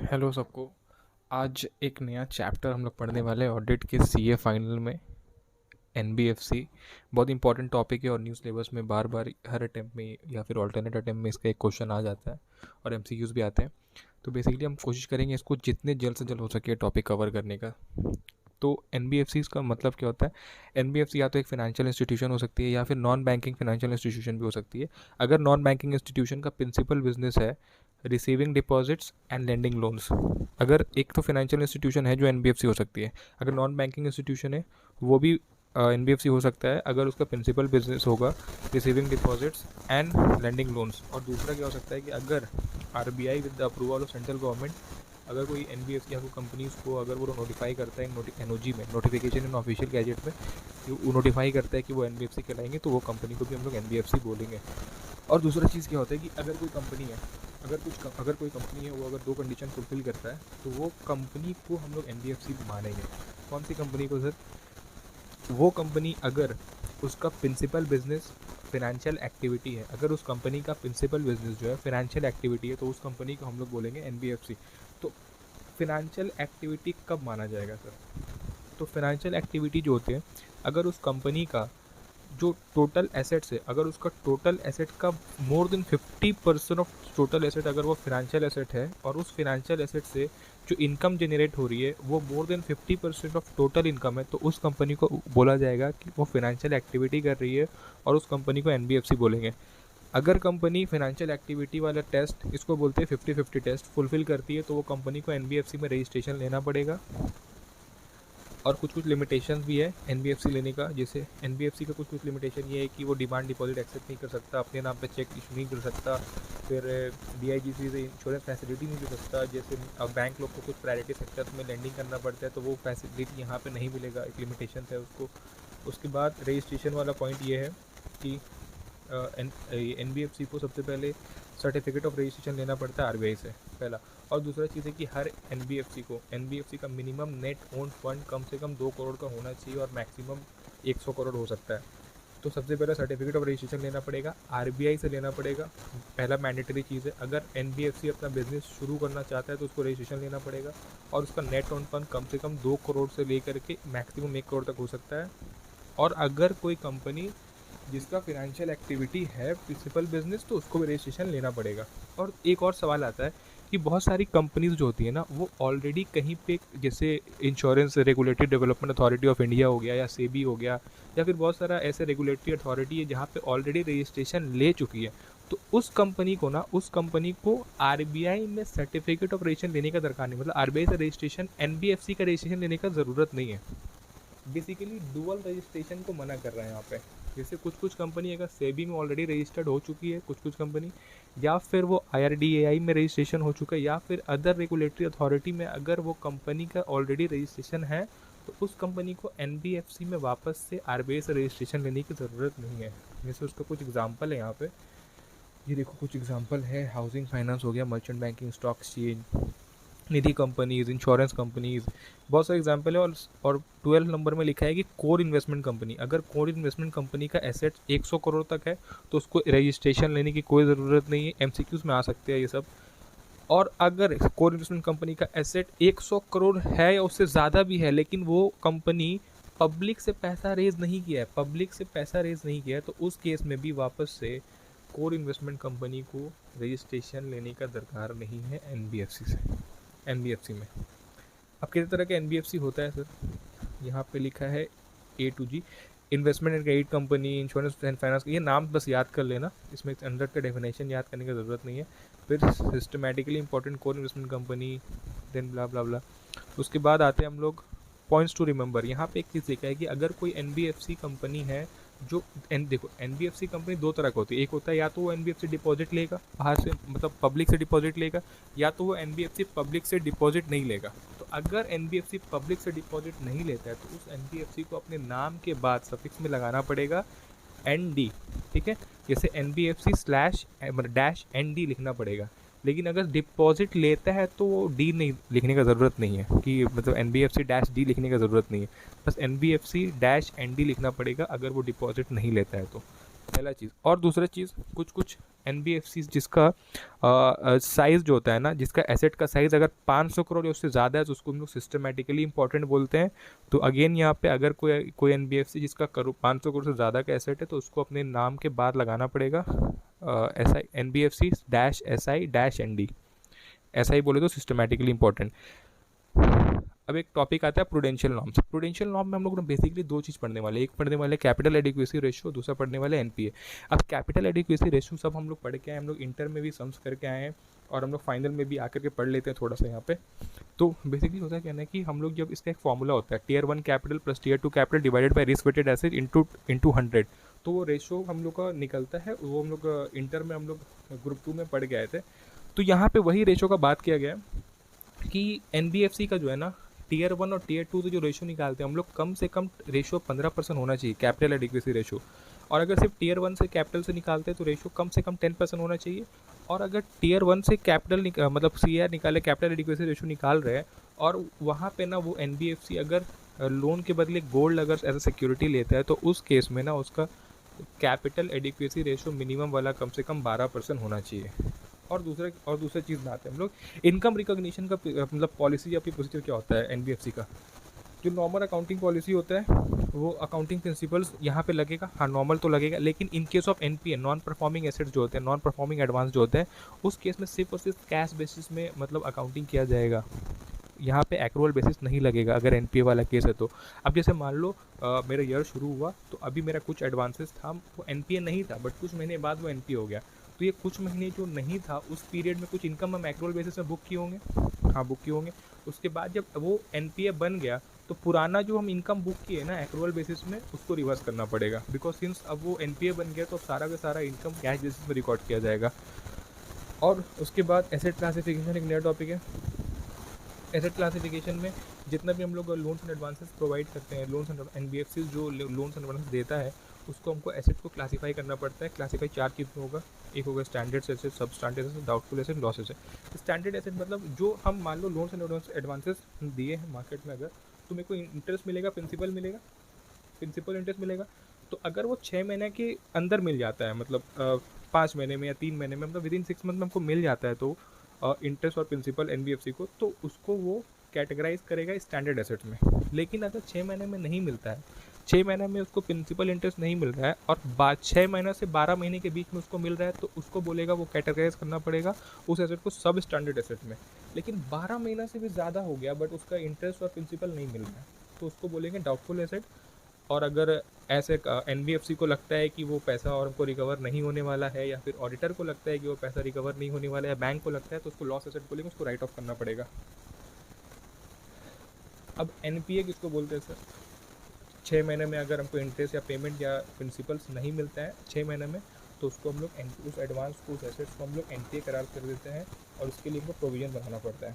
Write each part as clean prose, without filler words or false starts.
Hello सबको। आज एक नया चैप्टर हम लोग पढ़ने वाले हैं ऑडिट के सीए फाइनल में। एनबीएफसी बहुत इंपॉर्टेंट टॉपिक है और न्यूज़ सिलेबस में बार बार हर अटैम्प्ट में या फिर ऑल्टरनेट अटैम्प्ट में इसका एक क्वेश्चन आ जाता है और एमसीक्यूज भी आते हैं। तो बेसिकली हम कोशिश करेंगे इसको जितने जल्द से जल्द हो सके टॉपिक कवर करने का। तो एनबीएफसी का मतलब क्या होता है? एनबीएफसी या तो एक फाइनेंशियल इंस्टीट्यूशन हो सकती है या फिर नॉन बैंकिंग फाइनेंशियल इंस्टीट्यूशन भी हो सकती है। अगर नॉन बैंकिंग इंस्टीट्यूशन का प्रिंसिपल बिजनेस है receiving deposits and lending loans, अगर एक तो फाइनेंशियल इंस्टीट्यूशन है जो एनबीएफसी हो सकती है, अगर नॉन बैंकिंग इंस्टीट्यूशन है वो भी एनबीएफसी हो सकता है अगर उसका प्रिंसिपल बिजनेस होगा receiving deposits and lending loans. और दूसरा क्या हो सकता है कि अगर RBI with the approval of central government, अगर कोई एनबीएफसी या कोई कंपनीज को अगर वो नोटिफाई करता है एनओजी में, नोटिफिकेशन इन ऑफिशियल गैजेट में, वो नोटिफाई करता है कि वो एनबीएफसी कहलाएंगे, तो वो कंपनी को भी हम लोग एनबीएफसी बोलेंगे। और दूसरा चीज़ क्या होता है कि अगर कोई कंपनी है, अगर कोई कंपनी है वो अगर दो कंडीशन फुलफिल करता है तो वो कंपनी को हम लोग एनबीएफसी मानेंगे। कौन सी कंपनी को सर? वो कंपनी अगर उसका प्रिंसिपल बिजनेस फिनेंशियल एक्टिविटी है, अगर उस कंपनी का प्रिंसिपल बिजनेस जो है फिनेंशियल एक्टिविटी है, तो उस कंपनी को हम लोग बोलेंगे एनबीएफसी। तो फिनेंशियल एक्टिविटी कब माना जाएगा सर? तो फिनेंशियल एक्टिविटी जो होती है, अगर उस कंपनी का जो टोटल एसेट्स है, अगर उसका टोटल एसेट का more than 50% of total asset अगर वो फिनेंशियल एसेट है और उस फिनेंशियल एसेट से जो इनकम जनरेट हो रही है वो more than 50% of total income है, तो उस कंपनी को बोला जाएगा कि वो फिनेंशियल एक्टिविटी कर रही है और उस कंपनी को एनबीएफसी बोलेंगे। अगर कंपनी फाइनेंशियल एक्टिविटी वाला टेस्ट, इसको बोलते हैं 50-50 टेस्ट, फुलफिल करती है तो वो कंपनी को एनबीएफसी में रजिस्ट्रेशन लेना पड़ेगा। और कुछ कुछ लिमिटेशंस भी है एनबीएफसी लेने का। जैसे एनबीएफसी का कुछ कुछ लिमिटेशन ये है कि वो डिमांड डिपॉजिट एक्सेप्ट नहीं कर सकता, अपने नाम पे चेक इशू नहीं कर सकता, फिर डीआईजीसी से इंश्योरेंस फैसिलिटी नहीं दे सकता। जैसे अब बैंक लोग को कुछ प्रायोरिटी सेक्टर्स में लैंडिंग करना पड़ता है तो वो फैसिलिटी यहाँ पे नहीं मिलेगा, एक लिमिटेशन है उसको। उसके बाद रजिस्ट्रेशन वाला पॉइंट ये है कि एनबीएफसी को सबसे पहले सर्टिफिकेट ऑफ रजिस्ट्रेशन लेना पड़ता है आरबीआई से, पहला। और दूसरा चीज़ है कि हर एनबीएफसी का मिनिमम नेट ओन फंड कम से कम 2 करोड़ का होना चाहिए और मैक्सिमम 100 करोड़ हो सकता है। तो सबसे पहले सर्टिफिकेट ऑफ रजिस्ट्रेशन लेना पड़ेगा, आरबीआई से लेना पड़ेगा, पहला मैंडेटरी चीज़ है। अगर एनबीएफसी अपना बिजनेस शुरू करना चाहता है तो उसको रजिस्ट्रेशन लेना पड़ेगा और उसका नेट ओन फंड कम से कम 2 करोड़ से लेकर के मैक्सिमम 1 करोड़ तक हो सकता है। और अगर कोई कंपनी जिसका फिनेंशियल एक्टिविटी है प्रिंसिपल बिजनेस, तो उसको भी रजिस्ट्रेशन लेना पड़ेगा। और एक और सवाल आता है कि बहुत सारी कंपनीज जो होती है ना वो ऑलरेडी कहीं पे, जैसे insurance regulatory development authority of India हो गया या सेबी हो गया, या फिर बहुत सारा ऐसे रेगुलेटरी अथॉरिटी है जहाँ पे ऑलरेडी रजिस्ट्रेशन ले चुकी है, तो उस कंपनी को आरबीआई में सर्टिफिकेट ऑफ रजिस्ट्रेशन लेने का दरकार नहीं, मतलब आरबीआई से रजिस्ट्रेशन, एनबीएफसी का रजिस्ट्रेशन लेने का ज़रूरत नहीं है। बेसिकली डुअल रजिस्ट्रेशन को मना कर रहे हैं यहाँ पे। जैसे कुछ कुछ कंपनी अगर सेबी में ऑलरेडी रजिस्टर्ड हो चुकी है, कुछ कुछ कंपनी, या फिर वो आईआरडीएआई में रजिस्ट्रेशन हो चुका है, या फिर अदर रेगुलेटरी अथॉरिटी में अगर वो कंपनी का ऑलरेडी रजिस्ट्रेशन है, तो उस कंपनी को एनबीएफसी में वापस से आरबीआई से रजिस्ट्रेशन लेने की ज़रूरत नहीं है। जैसे उसका कुछ एग्जाम्पल है यहाँ पे, ये देखो कुछ एग्जाम्पल है। हाउसिंग फाइनेंस हो गया, मर्चेंट बैंकिंग, स्टॉक एक्सचेंज, निधि कंपनीज, इंश्योरेंस कंपनीज, बहुत सारे एग्जाम्पल है। और 12 नंबर में लिखा है कि कोर इन्वेस्टमेंट कंपनी, अगर कोर इन्वेस्टमेंट कंपनी का एसेट 100 करोड़ तक है तो उसको रजिस्ट्रेशन लेने की कोई ज़रूरत नहीं है, एमसीक्यूज में आ सकते हैं ये सब। और अगर कोर इन्वेस्टमेंट कंपनी का एसेट 100 करोड़ है या उससे ज़्यादा भी है, लेकिन वो कंपनी पब्लिक से पैसा रेज नहीं किया है, तो उस केस में भी वापस से कोर इन्वेस्टमेंट कंपनी को रजिस्ट्रेशन लेने का दरकार नहीं है एनबीएफसी में। अब कितने तरह के एनबीएफसी होता है सर? यहाँ पे लिखा है A to G, investment and credit company, insurance and finance, ये नाम बस याद कर लेना, इसमें अंदर का डेफिनेशन याद करने की ज़रूरत नहीं है। फिर systematically important core investment company, then blah blah blah. उसके बाद आते हैं हम लोग पॉइंट्स टू रिमेंबर। यहाँ पे एक चीज़ लिखा है कि अगर कोई एनबीएफसी कंपनी है जो देखो एनबीएफसी कंपनी दो तरह का होती है, एक होता है या तो वो एनबीएफसी डिपॉजिट लेगा बाहर से, मतलब पब्लिक से डिपॉजिट लेगा, या तो वो एनबीएफसी पब्लिक से डिपॉजिट नहीं लेगा। तो अगर एनबीएफसी पब्लिक से डिपॉजिट नहीं लेता है तो उस एनबीएफसी को अपने नाम के बाद सफिक्स में लगाना पड़ेगा एनडी, ठीक है। जैसे एनबीएफसी स्लैश डैश एनडी लिखना पड़ेगा। लेकिन अगर डिपॉजिट लेता है तो वो डी नहीं लिखने का ज़रूरत नहीं है, कि मतलब एनबीएफसी डैश डी लिखने का ज़रूरत नहीं है, बस एनबीएफसी डैश एनडी लिखना पड़ेगा अगर वो डिपॉजिट नहीं लेता है तो। पहला चीज़। और दूसरा चीज़, कुछ कुछ एनबीएफसी जिसका साइज़ जो होता है ना, जिसका एसेट का साइज़ अगर 500 करोड़ या उससे ज़्यादा है तो उसको हम लोग सिस्टमेटिकली इंपॉर्टेंट बोलते हैं। तो अगेन यहाँ पे अगर कोई कोई एनबीएफसी जिसका 500 करोड़ से ज़्यादा का एसेट है तो उसको अपने नाम के बाद लगाना पड़ेगा S I NBFC dash S I dash N D, ऐसा ही बोले तो सिस्टमेटिकली इंपॉर्टेंट। अब एक टॉपिक आता है प्रूडेंशियल नॉर्म्स। प्रूडेंशियल नॉर्म में हम लोग बेसिकली दो चीज़ पढ़ने वाले, एक पढ़ने वाले कैपिटल एडिक्वेसी रेशियो, दूसरा पढ़ने वाले एनपीए। अब कैपिटल एडिक्वेसी रेशियो सब हम लोग पढ़ के आए, हम लोग इंटर में भी सम्स करके आए हैं और हम लोग फाइनल में भी आकर के पढ़ लेते हैं थोड़ा सा यहाँ पे। तो बेसिकली होता है क्या है कि हम लोग जब इसका एक फॉर्मूला होता है tier 1 capital plus tier 2 capital divided by risk weighted asset into 100, तो वो रेशियो हम लोग का निकलता है। वो हम लोग इंटर में हम लोग ग्रुप 2 में पढ़ के आए थे। तो यहाँ पे वही रेशियो का बात किया गया कि एनबीएफसी का जो है ना टीयर 1 और टीयर 2 से जो रेशियो निकालते हैं हम लोग, कम से कम रेशियो 15% होना चाहिए कैपिटल एडिक्वेसी रेशियो। और अगर सिर्फ टीयर 1 से कैपिटल से निकालते हैं तो रेशियो कम से कम 10% होना चाहिए। और अगर टीयर 1 से कैपिटल मतलब सीआर निकाले, कैपिटल एडिक्वेसी रेशियो निकाल रहे हैं और वहाँ पे ना वो एनबीएफसी अगर लोन के बदले गोल्ड अगर एज ए सिक्योरिटी लेता है तो उस केस में ना उसका कैपिटल एडिक्वेसी रेशियो मिनिमम वाला कम से कम 12% होना चाहिए। और दूसरा चीज़ में आते हैं हम लोग इनकम रिकॉग्निशन का, मतलब पॉलिसी या फिर प्रोसीजर क्या होता है एनबीएफसी का। जो नॉर्मल अकाउंटिंग पॉलिसी होता है वो अकाउंटिंग प्रिंसिपल्स यहाँ पे लगेगा, हाँ नॉर्मल तो लगेगा, लेकिन in case of NPA non performing assets जो होते हैं, नॉन परफॉर्मिंग एडवांस जो होते हैं, उस केस में सिर्फ और सिर्फ कैश बेसिस में मतलब अकाउंटिंग किया जाएगा। यहाँ पे एक्रूअल बेसिस नहीं लगेगा अगर एनपीए वाला केस है तो। अब जैसे मान लो मेरा ईयर शुरू हुआ तो अभी मेरा कुछ एडवांसेस था, वो एनपीए नहीं था, बट कुछ महीने बाद वो एनपीए हो गया। तो ये कुछ महीने जो नहीं था उस पीरियड में कुछ इनकम हम एक्रूअल बेसिस में बुक किए होंगे, हाँ बुक किए होंगे। उसके बाद जब वो एनपीए बन गया तो पुराना जो हम इनकम बुक किए ना एक्रूअल बेसिस में, उसको रिवर्स करना पड़ेगा, बिकॉज सिंस अब वो एनपीए बन गया तो अब सारा का सारा इनकम कैश बेसिस में रिकॉर्ड किया जाएगा। और उसके बाद एसेट क्लासिफिकेशन एक नया टॉपिक है। एसेट क्लासिफिकेशन में जितना भी हम लोग लोन्स एंड एडवांसेस प्रोवाइड करते हैं, लोन्स एंड एनबीएफसी जो लोन्स एंड एडवांसेस देता है उसको हमको एसेट को क्लासीफाई करना पड़ता है। क्लासीफाई 4 चीज़ में होगा, एक होगा स्टैंडर्ड एसेट, सब standard asset, doubtful asset, loss asset. Standard asset मतलब जो हम मान लो लोन्स एंड एडवांसेस दिए हैं मार्केट में, अगर तो मेरे को इंटरेस्ट मिलेगा, प्रिंसिपल मिलेगा, प्रिंसिपल इंटरेस्ट मिलेगा। तो अगर वो 6 महीने के अंदर मिल जाता है, मतलब 5 महीने में या 3 महीने में, मतलब विद इन 6 मंथ में हमको मिल जाता है तो इंटरेस्ट और प्रिंसिपल एनबीएफसी को, तो उसको वो कैटेगराइज करेगा स्टैंडर्ड एसेट में। लेकिन अगर 6 महीने में नहीं मिलता है, 6 महीने में उसको प्रिंसिपल इंटरेस्ट नहीं मिल रहा है और 6 महीने से 12 महीने के बीच में उसको मिल रहा है, तो उसको बोलेगा वो कैटेगराइज करना पड़ेगा उस एसेट को सब स्टैंडर्ड एसेट में। लेकिन 12 महीना से भी ज़्यादा हो गया बट उसका इंटरेस्ट और प्रिंसिपल नहीं मिल रहा है तो उसको बोलेंगे डाउटफुल एसेट। और अगर ऐसे एनबीएफसी को लगता है कि वो पैसा और हमको रिकवर नहीं होने वाला है, या फिर ऑडिटर को लगता है कि वो पैसा रिकवर नहीं होने वाला है, बैंक को लगता है, तो उसको लॉस एसेट बोलेंगे, उसको राइट ऑफ करना पड़ेगा। अब एनपीए किसको बोलते हैं सर? 6 महीने में अगर हमको इंटरेस्ट या पेमेंट या प्रिंसिपल्स नहीं मिलता है 6 महीने में, तो उसको हम लोग उस एडवांस को, उस एसेट्स को हम लोग एनपीए करार कर देते हैं और उसके लिए हमको प्रोविजन बनाना पड़ता है।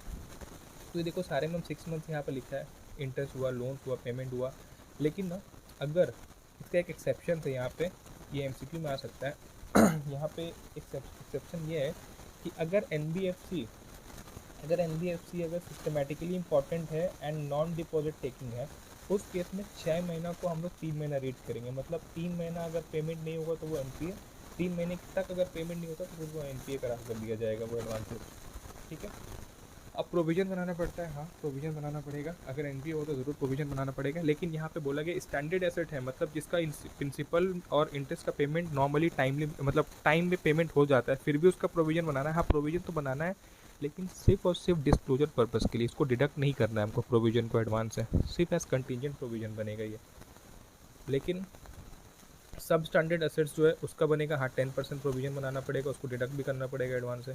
तो ये देखो सारे में 6 मंथ यहाँ पर लिखा है, इंटरेस्ट हुआ, लोन्स हुआ, पेमेंट हुआ। लेकिन ना अगर इसका एक एक्सेप्शन है यहाँ पे, ये एमसीक्यू में आ सकता है यहाँ पे एक्सेप्शन ये है कि अगर एनबीएफसी अगर सिस्टमेटिकली इंपॉर्टेंट है एंड नॉन डिपॉजिट टेकिंग है, उस केस में 6 महीना को हम लोग 3 महीना रीड करेंगे। मतलब 3 महीना अगर पेमेंट नहीं होगा तो वो एनपीए, 3 महीने तक अगर पेमेंट नहीं होता तो फिर वो एनपीए करार कर दिया जाएगा वो एडवांस। ठीक है। अब प्रोविज़न बनाना पड़ता है, हाँ प्रोविज़न बनाना पड़ेगा, अगर एनपीए हो तो ज़रूर प्रोविज़न बनाना पड़ेगा। लेकिन यहाँ पे बोला गया स्टैंडर्ड एसेट है, मतलब जिसका प्रिंसिपल और इंटरेस्ट का पेमेंट नॉर्मली टाइमली, मतलब टाइम में पेमेंट हो जाता है, फिर भी उसका प्रोविज़न बनाना है। हाँ प्रोविज़न तो बनाना है, लेकिन सिर्फ और सिर्फ डिस्क्लोजर पर्पज़ के लिए, इसको डिडक्ट नहीं करना है हमको प्रोविज़न को एडवांस है, सिर्फ एज कंटीजेंट प्रोविज़न बनेगा ये। लेकिन सब स्टैंडर्ड एसेट्स जो है उसका बनेगा, हाँ 10% प्रोविज़न बनाना पड़ेगा, उसको डिडक्ट भी करना पड़ेगा एडवांस से।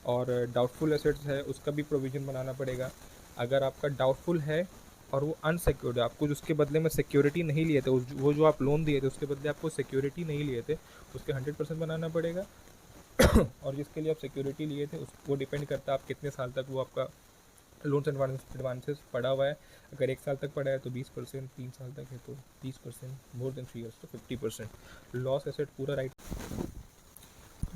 और डाउटफुल एसेट्स है उसका भी प्रोविज़न बनाना पड़ेगा। अगर आपका डाउटफुल है और वो अनसिक्योर्ड है, आपको उसके बदले में सिक्योरिटी नहीं लिए थे, वो जो आप लोन दिए थे उसके बदले आपको सिक्योरिटी नहीं लिए थे, उसके 100% बनाना पड़ेगा। और जिसके लिए आप सिक्योरिटी लिए थे वो डिपेंड करता है आप कितने साल तक वो आपका लोन्स एडवांसेस पड़ा हुआ है। अगर 1 साल तक पड़ा है तो 20%, 3 साल तक है तो 30%, मोर देन 3 ईयर्स तो 50%। लॉस एसेट पूरा राइट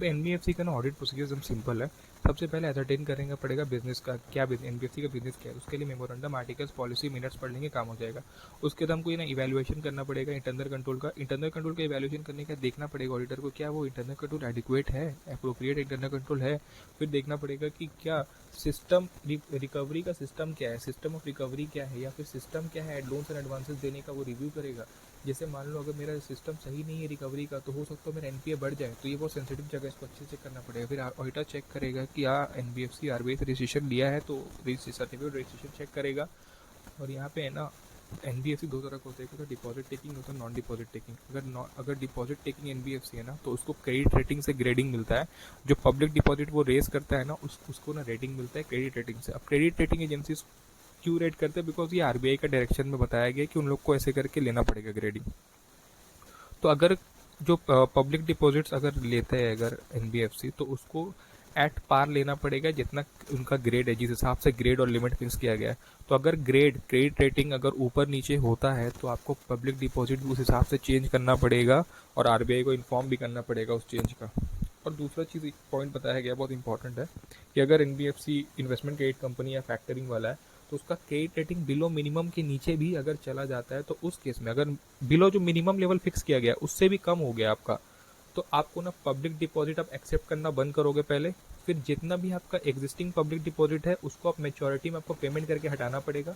अब एनबीएफसी का ना ऑडिट प्रोसीजर एकदम सिंपल है। सबसे पहले एसरटेन करेंगे पड़ेगा बिजनेस का क्या, एनबीएफसी का बिजनेस क्या है। उसके लिए मेमोरेंडम, आर्टिकल्स, पॉलिसी, मिनट्स पढ़ लेंगे, काम हो जाएगा। उसके बाद हमको ये ना इवैल्यूएशन करना पड़ेगा इंटरनल कंट्रोल का। इंटरनल कंट्रोल का इवैल्यूएशन करने का देखना पड़ेगा ऑडिटर को क्या वो इंटरनल कंट्रोल एडिक्वेट है, अप्रोप्रिएट इंटरनल कंट्रोल है। फिर देखना पड़ेगा कि क्या सिस्टम रिकवरी का सिस्टम क्या है, सिस्टम ऑफ रिकवरी क्या है, या फिर सिस्टम क्या है लोन्स एंड एडवांसेस देने का, वो रिव्यू करेगा। जैसे मान लो अगर मेरा सिस्टम सही नहीं है रिकवरी का, तो हो सकता है मेरा एनपीए बढ़ जाए, तो ये बहुत सेंसिटिव जगह है, इसको अच्छे से करना पड़ेगा। फिर ऑडिटर चेक करेगा कि एनबीएफसी आरबीआई से रजिस्ट्रेशन लिया है, तो सर्टिफिकेट रजिस्ट्रेशन चेक करेगा। और यहाँ पे है ना एनबीएफसी दो तरह का होता है, डिपॉजिट टेकिंग होता है, नॉन डिपॉजिट टेकिंग। अगर डिपॉजिट टेकिंग एनबीएफसी है ना, तो उसको क्रेडिट रेटिंग से ग्रेडिंग मिलता है। जो पब्लिक डिपॉजिट वो रेस करता है ना, उसको ना रेटिंग मिलता है क्रेडिट रेटिंग से। अब क्रेडिट रेटिंग एजेंसी क्यों रेट करते हैं, बिकॉज ये आरबीआई का डायरेक्शन में बताया गया कि उन लोग को ऐसे करके लेना पड़ेगा ग्रेडिंग। तो अगर जो पब्लिक डिपॉजिट्स अगर लेते हैं अगर एनबीएफसी, तो उसको एट पार लेना पड़ेगा जितना उनका ग्रेड है, जिस हिसाब से ग्रेड और लिमिट फिक्स किया गया है। तो अगर क्रेडिट रेटिंग अगर ऊपर नीचे होता है, तो आपको पब्लिक डिपॉजिट उस हिसाब से चेंज करना पड़ेगा और आरबीआई को इन्फॉर्म भी करना पड़ेगा उस चेंज का। और दूसरा चीज़ एक पॉइंट बताया गया बहुत इंपॉर्टेंट है कि अगर एनबीएफसी इन्वेस्टमेंट क्रेडिट कंपनी या फैक्टरिंग वाला है, तो उसका क्रेडिट रेटिंग बिलो मिनिमम के नीचे भी अगर चला जाता है, तो उस केस में अगर बिलो जो मिनिमम लेवल फिक्स किया गया उससे भी कम हो गया आपका, तो आपको ना पब्लिक डिपॉजिट आप एक्सेप्ट करना बंद करोगे पहले। फिर जितना भी आपका एग्जिस्टिंग पब्लिक डिपॉजिट है उसको आप मेच्योरिटी में आपको पेमेंट करके हटाना पड़ेगा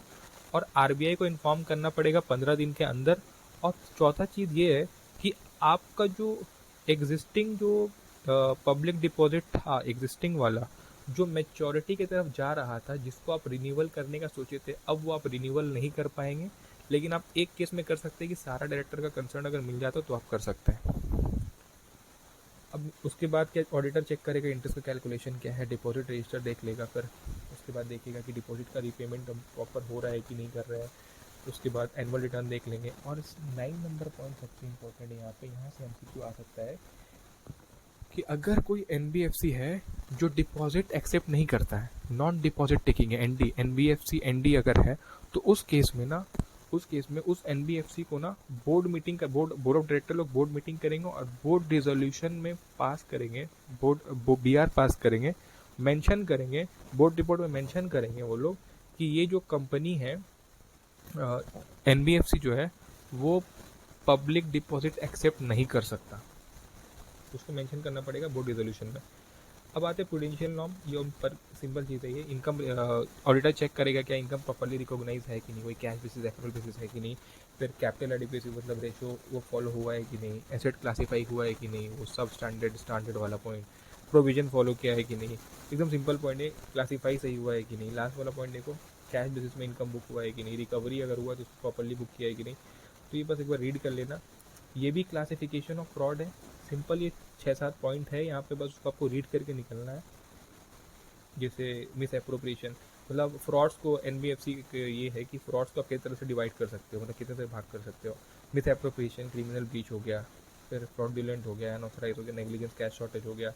और आरबीआई को इन्फॉर्म करना पड़ेगा 15 दिन के अंदर। और चौथा चीज़ ये है कि आपका जो एग्जिस्टिंग जो पब्लिक डिपॉजिट था एग्जिस्टिंग वाला, जो मेच्योरिटी की तरफ जा रहा था, जिसको आप रिन्यूअल करने का सोचे थे, अब वो आप रिन्यूअल नहीं कर पाएंगे। लेकिन आप एक केस में कर सकते हैं कि सारा डायरेक्टर का कंसर्न अगर मिल जाता तो आप कर सकते हैं। अब उसके बाद क्या, ऑडिटर चेक करेगा इंटरेस्ट का कैलकुलेशन क्या है, डिपॉजिट रजिस्टर देख लेगा। फिर उसके बाद देखेगा कि डिपॉजिट का रीपेमेंट प्रॉपर हो रहा है कि नहीं कर रहा है। उसके बाद एनुअल रिटर्न देख लेंगे। और 9 नंबर पॉइंट सबसे इंपॉर्टेंट है यहाँ से एमसीक्यू आ सकता है कि अगर कोई एनबीएफसी है जो डिपॉजिट एक्सेप्ट नहीं करता है, नॉन डिपॉजिट टेकिंग है, एनडी एनबीएफसी एनडी अगर है, तो उस केस में उस एनबीएफसी को ना बोर्ड ऑफ डायरेक्टर लोग बोर्ड मीटिंग करेंगे और बोर्ड रिजोल्यूशन में पास करेंगे, बीआर पास करेंगे, मेंशन करेंगे, बोर्ड रिपोर्ट में मेंशन करेंगे वो लोग कि ये जो कंपनी है एनबीएफसी जो है वो पब्लिक डिपॉजिट एक्सेप्ट नहीं कर सकता। उसको मेंशन करना पड़ेगा बोर्ड रिजोल्यूशन में। अब आते हैं प्रूडेंशियल नॉर्म, ये पर सिंपल चीज़ है ये। इनकम ऑडिटर चेक करेगा क्या इनकम प्रॉपर्ली रिकॉग्नाइज है कि नहीं, कोई कैश बेसिस एक्चुअल बेसिस है कि नहीं। फिर कैपिटल एडिक्वेसी मतलब रेशो वो फॉलो हुआ है कि नहीं, एसेट क्लासीफाई हुआ है कि नहीं, वो सब स्टैंडर्ड वाला पॉइंट। प्रोविजन फॉलो किया है कि नहीं, एकदम सिंपल पॉइंट है। क्लासीफाई सही हुआ है कि नहीं। लास्ट वाला पॉइंट देखो, कैश बेसिस में इनकम बुक हुआ है कि नहीं, रिकवरी अगर हुआ तो उसको प्रॉपर्ली बुक किया है कि नहीं। तो ये बस एक बार रीड कर लेना। ये भी क्लासिफिकेशन ऑफ फ्रॉड है, सिंपल ये 6-7 पॉइंट है यहाँ पे, बस उसको आपको रीड करके निकलना है। जैसे मिस एप्रोप्रिएशन, मतलब फ्रॉड्स को एनबीएफसी ये है कि फ्रॉड्स को आप किस तरह से डिवाइड कर सकते हो, मतलब कितने तरह भाग कर सकते हो। मिस एप्रोप्रिएशन क्रिमिनल ब्रीच हो गया, फिर फ्रॉडुलेंट हो गया, अनऑथराइज हो गया, नेग्लिजेंस कैश शॉर्टेज हो गया,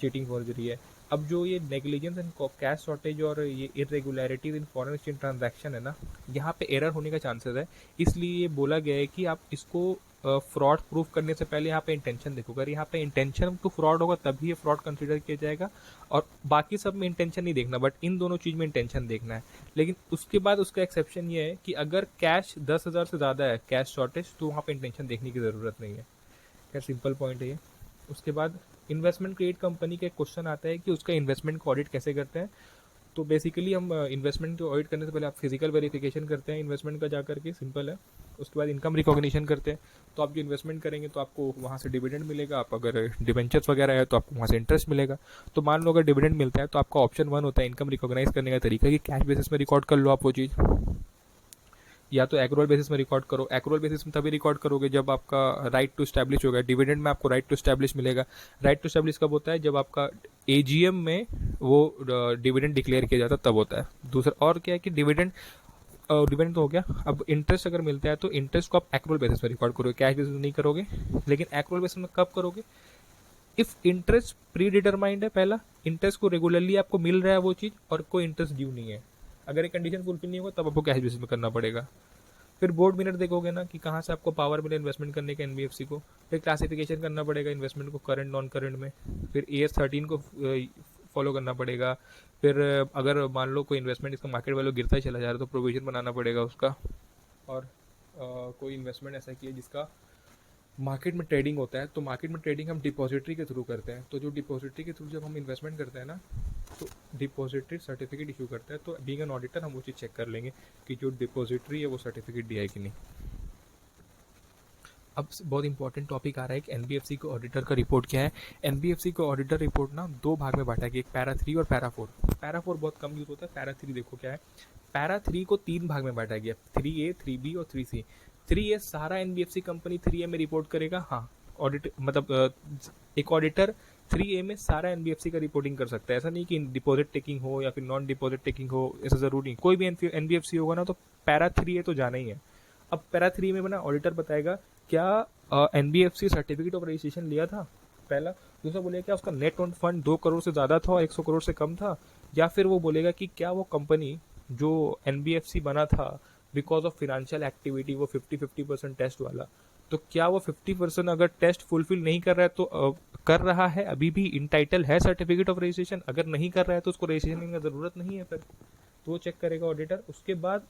चीटिंग फॉर्जरी है। अब जो ये नेग्लिजेंस एंड कैश शॉर्टेज और ये irregularities in foreign exchange transaction है ना, यहाँ पे एरर होने का चांसेस है। इसलिए ये बोला गया है कि आप इसको फ्रॉड प्रूफ करने से पहले यहाँ पे इंटेंशन देखो। अगर यहाँ पे इंटेंशन टू फ्रॉड होगा तभी ये फ्रॉड कंसीडर किया जाएगा, और बाकी सब में इंटेंशन नहीं देखना, बट इन दोनों चीज़ में इंटेंशन देखना है। लेकिन उसके बाद उसका एक्सेप्शन ये है कि अगर कैश 10,000 से ज़्यादा है कैश शॉर्टेज, तो वहाँ पे इंटेंशन देखने की ज़रूरत नहीं है। खैर सिंपल पॉइंट है ये। उसके बाद इन्वेस्टमेंट क्रेडिट कंपनी का एक क्वेश्चन आता है कि उसका इन्वेस्टमेंट को ऑडिट कैसे करते हैं। तो बेसिकली हम इन्वेस्टमेंट को ऑडिट करने से पहले आप फिजिकल वेरिफिकेशन करते हैं इन्वेस्टमेंट का जा करके, सिंपल है। उसके बाद इनकम रिकॉग्निशन करते हैं। तो आप जो इन्वेस्टमेंट करेंगे तो आपको वहाँ से डिविडेंड मिलेगा, आप अगर डिवेंचर्स वगैरह है तो आपको वहाँ से इंटरेस्ट मिलेगा। तो मान लो अगर डिविडेंड मिलता है तो आपका ऑप्शन 1 होता है इनकम रिकॉग्नाइज करने का तरीका कि कैश बेसिस में रिकॉर्ड कर लो आप वो चीज़, या तो एक्रूअल बेसिस में रिकॉर्ड करो। एक्रूअल बेसिस में तभी रिकॉर्ड करोगे जब आपका राइट टू स्टैब्लिश होगा। डिविडेंड में आपको राइट टू स्टैब्लिश मिलेगा। राइट टू स्टैब्लिश कब होता है, जब आपका एजीएम में वो डिविडेंड डिक्लेयर किया जाता है तब होता है। दूसरा और क्या है कि डिविडेंड तो हो गया। अब इंटरेस्ट अगर मिलता है तो इंटरेस्ट को आप एक्रूअल बेसिस में रिकॉर्ड करोगे, कैश बेसिस में नहीं करोगे। लेकिन एक्रूअल बेसिस में कब करोगे, इफ इंटरेस्ट प्री डिटरमाइंड है, पहला इंटरेस्ट को रेगुलरली आपको मिल रहा है वो चीज़ और कोई इंटरेस्ट ड्यू नहीं है। अगर ये कंडीशन फुलफिल नहीं होगा तब आपको कैश बेसिस में करना पड़ेगा। फिर बोर्ड मिनट देखोगे ना कि कहाँ से आपको पावर मिले इन्वेस्टमेंट करने के एनबीएफसी को। फिर क्लासिफिकेशन करना पड़ेगा इन्वेस्टमेंट को करंट नॉन करंट में। फिर AS13 को फॉलो करना पड़ेगा। फिर अगर मान लो कोई इन्वेस्टमेंट इसका मार्केट वैल्यू गिरता ही चला जा रहा है तो प्रोविजन बनाना पड़ेगा उसका। और कोई इन्वेस्टमेंट ऐसा किया जिसका मार्केट में ट्रेडिंग होता है, तो मार्केट में ट्रेडिंग हम डिपॉजिटरी के थ्रू करते हैं। तो जो डिपॉजिटरी के थ्रू जब हम इन्वेस्टमेंट करते हैं ना, तो डिपॉजिटरी सर्टिफिकेट इशू करता है। तो बीइंग एन ऑडिटर हम वो चीज़ चेक कर लेंगे कि जो डिपॉजिटरी है वो सर्टिफिकेट दिया है कि नहीं। अब बहुत इंपॉर्टेंट टॉपिक आ रहा है कि एनबीएफसी को ऑडिटर का रिपोर्ट क्या है। एनबीएफसी को ऑडिटर रिपोर्ट ना 2 भाग में बांटा गया, एक पैरा 3 और पैरा 4। पैरा 4 बहुत कम यूज होता है, पैरा 3 देखो क्या है। पैरा 3 को 3 भाग में बांटा गया, 3A, 3B और 3C। 3A सारा एनबीएफसी कंपनी 3A में रिपोर्ट करेगा। हाँ, ऑडिट मतलब एक ऑडिटर 3A में सारा एनबीएफसी का रिपोर्टिंग कर सकता है। ऐसा नहीं कि डिपॉजिट टेकिंग हो या फिर नॉन डिपॉजिट टेकिंग हो, ऐसा जरूरी नहीं। कोई भी एनबीएफसी होगा ना तो पैरा 3A तो जाना ही है। अब पैरा 3 में बना ऑडिटर बताएगा क्या एनबीएफसी सर्टिफिकेट ऑफ रजिस्ट्रेशन लिया था, पहला। दूसरा बोलेगा क्या उसका नेट ओन फंड 2 करोड़ से ज़्यादा था और 100 करोड़ से कम था। या फिर वो बोलेगा कि क्या वो कंपनी जो एनबीएफसी बना था बिकॉज ऑफ फिनेंशियल एक्टिविटी, वो 50-50% टेस्ट वाला, तो क्या वो 50% अगर टेस्ट फुलफिल नहीं कर रहा है तो कर रहा है अभी भी इंटाइटल है सर्टिफिकेट ऑफ रजिस्ट्रेशन। अगर नहीं कर रहा है तो उसको रजिस्ट्रेशन की ज़रूरत नहीं है फिर, तो वो चेक करेगा ऑडिटर। उसके बाद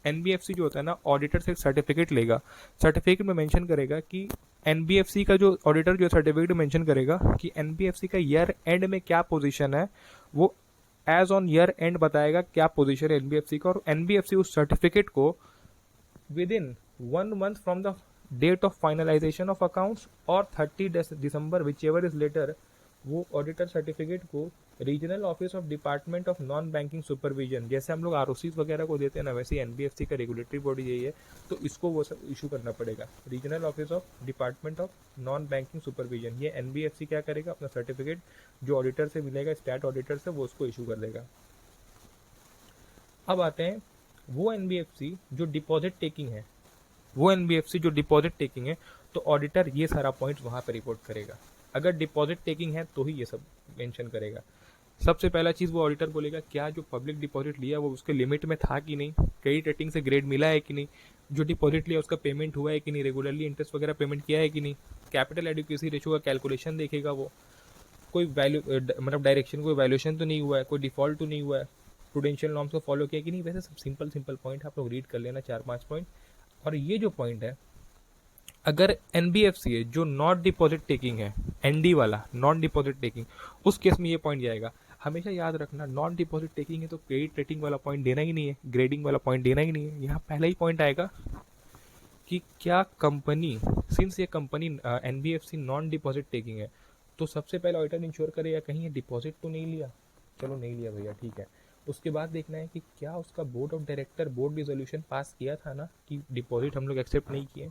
एनबीएफसी जो होता है ना, ऑडिटर से सर्टिफिकेट लेगा। सर्टिफिकेट में मेंशन करेगा कि एनबीएफसी का जो ऑडिटर जो सर्टिफिकेट मेंशन करेगा कि एनबीएफसी का ईयर एंड में क्या पोजीशन है, वो एज ऑन ईयर एंड बताएगा क्या पोजीशन है एनबीएफसी का। और एनबीएफसी उस सर्टिफिकेट को within 1 month from the date of finalisation of accounts और 30 दिसंबर विच एवर इज लेटर, वो ऑडिटर सर्टिफिकेट को regional office of department of non banking supervision, जैसे हम लोग आरओसीज वगैरह को देते हैं ना, वैसे एनबीएफसी का रेगुलेटरी बॉडी यही है, तो इसको वो सब इशू करना पड़ेगा। Regional office of department of non banking supervision, ये एनबीएफसी क्या करेगा, अपना सर्टिफिकेट जो ऑडिटर से मिलेगा, स्टैट ऑडिटर से, वो उसको इशू कर देगा। अब आते हैं वो एनबीएफसी जो डिपॉजिट टेकिंग है, वो एनबीएफसी जो डिपॉजिट टेकिंग है, तो ऑडिटर ये सारा पॉइंट वहाँ पर रिपोर्ट करेगा। अगर डिपॉजिट टेकिंग है तो ही ये सब मेंशन करेगा। सबसे पहला चीज़ वो ऑडिटर बोलेगा क्या जो पब्लिक डिपॉजिट लिया वो उसके लिमिट में था कि नहीं, क्रेडिट रेटिंग से ग्रेड मिला है कि नहीं, जो डिपॉजिट लिया उसका पेमेंट हुआ है कि नहीं, रेगुलरली इंटरेस्ट वगैरह पेमेंट किया है कि नहीं, कैपिटल एडिक्वेसी रेशियो का कैलकुलेशन देखेगा वो, कोई वैल्यू मतलब डायरेक्शन कोई वैल्यूएशन तो नहीं हुआ है, कोई डिफॉल्ट तो नहीं हुआ है, प्रूडेंशियल नॉर्म्स को फॉलो किया कि नहीं। वैसे सब सिंपल पॉइंट आप लोग रीड कर लेना, 4-5 पॉइंट। और ये जो पॉइंट है, अगर एनबीएफसी है जो नॉट डिपॉजिट टेकिंग है, एनडी वाला नॉन डिपॉजिट टेकिंग, उस केस में ये पॉइंट जाएगा। हमेशा याद रखना, नॉन डिपॉजिट टेकिंग है तो क्रेडिट रेटिंग वाला पॉइंट देना ही नहीं है, ग्रेडिंग वाला पॉइंट देना ही नहीं है। यहाँ पहला ही पॉइंट आएगा कि क्या कंपनी, सिंस ये company NBFC non deposit taking है, तो सबसे पहले ऑडिटर इंश्योर करेगा कहीं ये डिपॉजिट तो नहीं लिया। चलो नहीं लिया भैया, ठीक है। उसके बाद देखना है कि क्या उसका board of director board resolution pass किया था ना कि डिपॉजिट हम लोग एक्सेप्ट नहीं किए,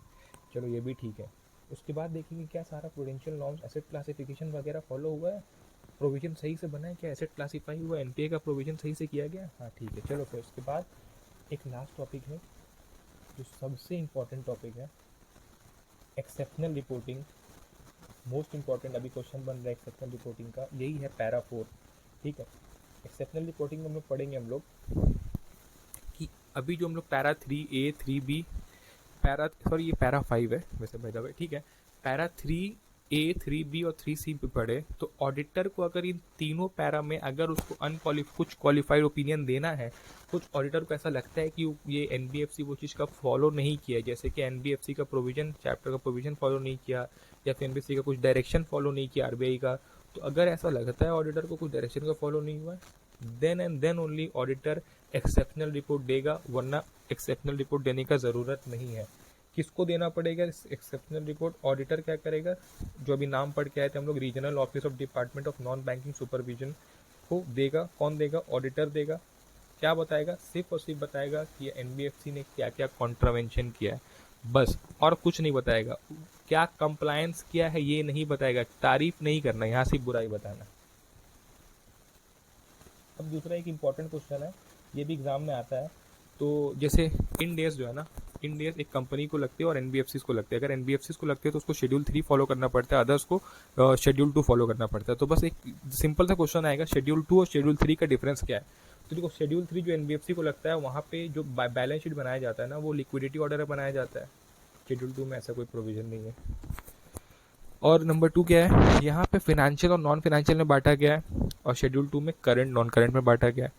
चलो ये भी ठीक है। उसके बाद देखेंगे क्या सारा प्रूडेंशियल नॉर्म्स, एसेट क्लासिफिकेशन वगैरह फॉलो हुआ है, प्रोविजन सही से बना है, क्या एसेट क्लासीफाई हुआ, एनपीए का प्रोविजन सही से किया गया, हाँ ठीक है। चलो फिर उसके बाद एक लास्ट टॉपिक है जो सबसे इम्पॉर्टेंट टॉपिक है, एक्सेप्शनल रिपोर्टिंग। मोस्ट इम्पॉर्टेंट अभी क्वेश्चन बन रहा है एक्सेप्शनल रिपोर्टिंग का, यही है पैरा 4, ठीक है। एक्सेप्शनल रिपोर्टिंग में हम लोग पढ़ेंगे हम लोग कि अभी जो हम लोग पैरा 3A 3B ये पैरा 5 है वैसे भाई दबे, ठीक है। पैरा 3A 3B और 3C पे पढ़े तो ऑडिटर को अगर इन तीनों पैरा में अगर उसको कुछ क्वालिफाइड ओपिनियन देना है, कुछ ऑडिटर को ऐसा लगता है कि ये एनबीएफसी वो चीज़ का फॉलो नहीं किया, जैसे कि एनबीएफसी का प्रोविजन चैप्टर का प्रोविजन फॉलो नहीं किया, या फिर एनबीएफसी का कुछ डायरेक्शन फॉलो नहीं किया आरबीआई का, तो अगर ऐसा लगता है ऑडिटर को कुछ डायरेक्शन का फॉलो नहीं हुआ है, then and then only auditor exceptional report देगा, वरना एक्सेप्शनल रिपोर्ट देने का ज़रूरत नहीं है। किसको देना पड़ेगा एक्सेप्शनल रिपोर्ट, ऑडिटर क्या करेगा, जो अभी नाम पढ़ के आए थे हम लोग, regional office of department of non banking supervision को देगा। कौन देगा, ऑडिटर देगा। क्या बताएगा, सिर्फ और सिर्फ बताएगा कि एनबीएफसी ने क्या क्या कॉन्ट्रावेंशन किया है, बस, और कुछ नहीं बताएगा। क्या कंप्लायंस किया है ये नहीं बताएगा, तारीफ नहीं करना, यहाँ सिर्फ बुराई बताना। अब दूसरा एक इम्पॉर्टेंट क्वेश्चन है, ये भी एग्जाम में आता है, तो जैसे इंडेस जो है ना, इंडेस एक कंपनी को लगती है और एनबीएफसी को लगती है। अगर एनबीएफसी को लगती है तो उसको शेड्यूल 3 फॉलो करना पड़ता है, अदर्स को शेड्यूल 2 फॉलो करना पड़ता है। तो बस एक सिंपल सा क्वेश्चन आएगा, शेड्यूल 2 और शेड्यूल 3 का डिफरेंस क्या है। तो देखो शेड्यूल 3 जो एनबीएफसी को लगता है वहाँ पे जो बैलेंस शीट बनाया जाता है ना वो लिक्विडिटी ऑर्डर बनाया जाता है। शेड्यूल 2 में ऐसा कोई प्रोविजन नहीं है। और नंबर 2 क्या है, यहाँ पे फिनेंशियल और नॉन फिनेंशियल में बांटा गया है, और शेड्यूल 2 में करंट नॉन करंट में बांटा गया है।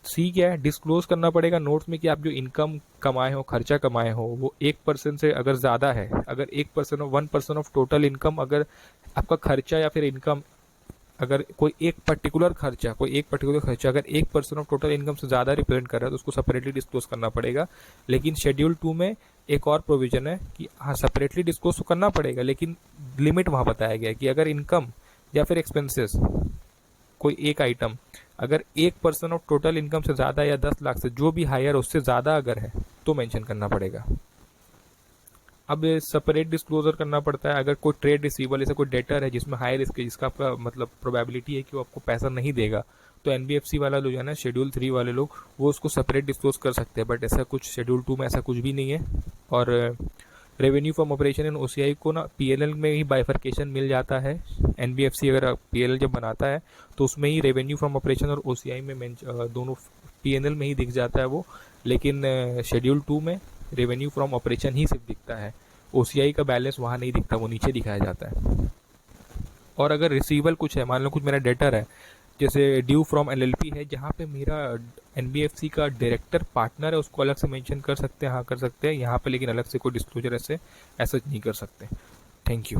सी क्या है, डिस्क्लोज करना पड़ेगा नोट्स में कि आप जो इनकम कमाए हो, खर्चा कमाए हो, वो 1% से अगर ज़्यादा है, अगर 1% और 1% ऑफ टोटल इनकम, अगर आपका खर्चा या फिर इनकम, अगर कोई एक पर्टिकुलर खर्चा अगर 1% ऑफ टोटल इनकम से ज़्यादा रिप्रेजेंट कर रहा है तो उसको सेपरेटली डिस्क्लोज करना पड़ेगा। लेकिन शेड्यूल 2 में एक और प्रोविजन है कि हाँ सेपरेटली डिस्क्लोज तो करना पड़ेगा, लेकिन लिमिट वहाँ बताया गया है कि अगर इनकम या फिर एक्सपेंसेस कोई एक आइटम अगर 1% ऑफ टोटल इनकम से ज़्यादा या 10 लाख से जो भी हायर उससे ज़्यादा अगर है तो मेंशन करना पड़ेगा। अब सेपरेट डिस्क्लोजर करना पड़ता है अगर कोई ट्रेड रिसीवेबल जैसे कोई डेटर है जिसमें हाई रिस्क है, जिसका आपका मतलब प्रोबेबिलिटी है कि वो आपको पैसा नहीं देगा, तो एनबीएफसी वाला लोग है ना, शेड्यूल 3 वाले लोग, वो उसको सेपरेट डिस्क्लोज कर सकते हैं। बट ऐसा कुछ शेड्यूल 2 में ऐसा कुछ भी नहीं है। और revenue from operation in OCI को ना पीएलएल में ही बाइफर्केशन मिल जाता है। एनबीएफसी अगर पीएलएल जब बनाता है तो उसमें ही रेवेन्यू फ्रॉम ऑपरेशन और ओसीआई में दोनों पीएनएल में ही दिख जाता है वो। लेकिन शेड्यूल 2 में रेवेन्यू फ्रॉम ऑपरेशन ही सिर्फ दिखता है, ओसीआई का बैलेंस वहाँ नहीं दिखता, वो नीचे दिखाया जाता है। और अगर रिसीवेबल कुछ है, मान लो कुछ मेरा डेटर है, जैसे ड्यू फ्रॉम एलएलपी है जहाँ पे मेरा एनबीएफसी का डायरेक्टर पार्टनर है, उसको अलग से मेंशन कर सकते हैं, हाँ कर सकते हैं यहाँ पे, लेकिन अलग से कोई डिस्क्लोजर ऐसे ऐसा नहीं कर सकते। Thank you.